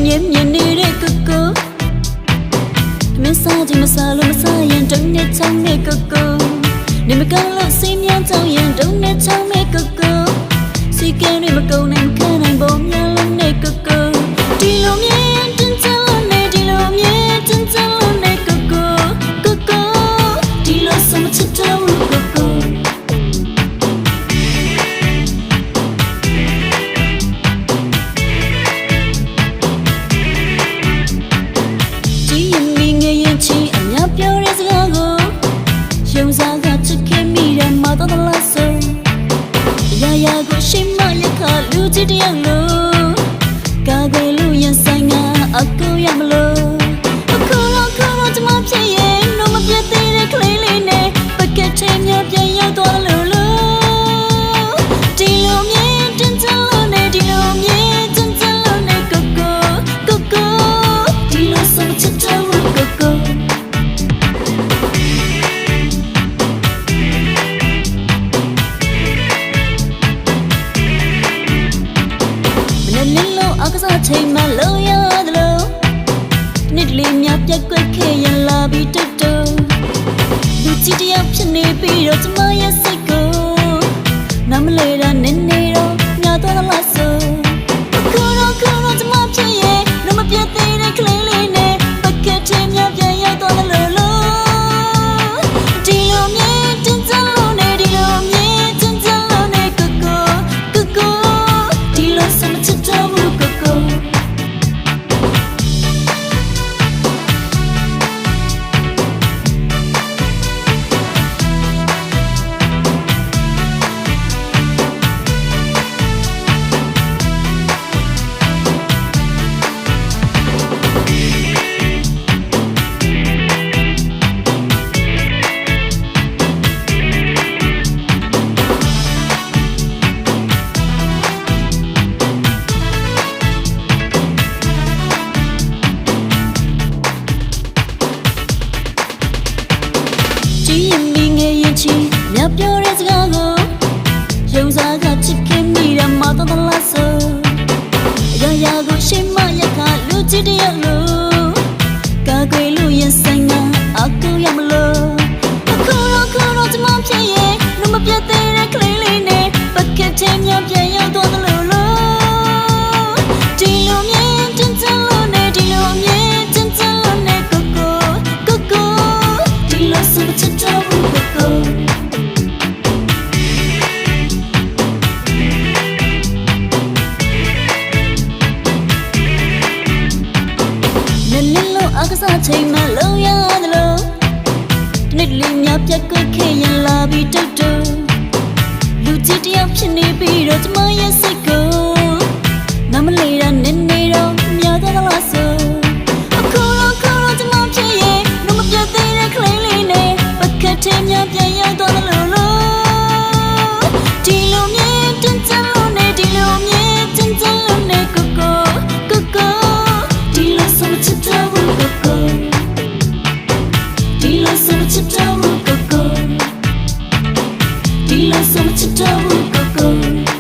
မြဲမြဲနေတဲ့ကိုကိုမစားခြင်းမစားလို့မစားရင်တုံးနဲ့ချောင်းနဲ့ကိုကိုနေမကောင်းလို့စိတ်များကြောင်ရင်တုံးနဲ့ချောင်းနဲ့ကိုကိုစီကဲတွေမကုန်နိုင်ခံနိုင်ပုံများလို့နဲ့ကိုကိုဒီလိုမြဲတင်ချလို့နဲ့ဒီလိုမြဲတင်ချလို့နဲ့ကိုကိုကိုကိုဒီလိုစမချစ်တော့ကိုကိုပြောရစကားကိုယုံစားကချစ်ခင်မိတယ်မတော်တလားဆိုရာရာကိုရှိမရခလူချစ်တယောက်လို့ကာကွယ်လို့ရင်ဆိုင်ကအကူရမလို့အခုတော့ကျမဖြစ်ရင်တော့မပြတ်သေးတဲ့ကလေးလေးနဲ့ပကက်ချင်းများပြန်ရောက်သွားလို့ဒီလိုမြင်တင်ချလို့နဲ့ဒီလိုမြင်တင်ချလို့နဲ့ကိုဒီလိုစမချစ်တော့ကိုကိုအကစားချိန်မှလို့ရတယ်လို့နေ့လေးများပြက်ကွက်ခဲ့ရင်လာပြီးတူတူလူကြည့်တယောက်ဖြစ်နေပြီးတော့ကျမရဲ့စိတ်ကိုနားမလဲတာနည်းနည်းတော့ညတော့လားဆိုအခုတော့ကျမဖြစ်ရဲ့တော့မပြတ်သေးတဲ့ကလေးလေးနဲ့ပကက်ချင်းများပြန်ရောက်တော့လို့ဒီလိုမြင်တင်ချလို့နဲ့ဒီလိုမြင်တင်ချလို့နဲ့ကိုဒီလိုစမချစ်တော့မြတ်ပြောတဲ့စကားကိုယုံစားကချစ်ခင်မိတယ်မတော်တလားဆိုရာရာကိုရှိမရခလူချစ်တယောက်လို့ကာကွယ်လို့ရင်ဆိုင်ကအကူရမလို့အခုတော့ကျမဖြစ်ရဲ့တော့မပြတ်သေးတဲ့ကလေးလေးနဲ့ပကက်ချင်းများပြန်ရောက်သွားတယ်လို့ဒီလိုမြင်တင်ချလို့နဲ့ဒီလိုမြင်တင်ချလို့နဲ့ကိုဒီလိုစမချစ်တော့ကိုအကစားချိန်မှလို့ရတယ်လို့နေ့လေးများပြက်ကွက်ခဲ့ရင်လာပြီးတူတူလူကြည့်တယောက်ဖြစ်နေပြီးတော့ကျမရဲ့စိတ်ကိုနားမလဲတာနည်းနည်းတော့များတော့လားဆိုအခုတော့ကျမဖြစ်ရဲ့တော့မပြတ်သေးတဲ့ကလေးလေးနဲ့ပကက်ချင်းများပြန်ရောက်တော့လို့ဒီလိုမြင်တင်ချလို့နဲ့ဒီလိုမြင်တင်ချလို့နဲ့ကိုဒီလိုစမချစ်တော့ဒီလိုစမချစ်တော့ကိုဒီလိုစမချစ်တော့ကို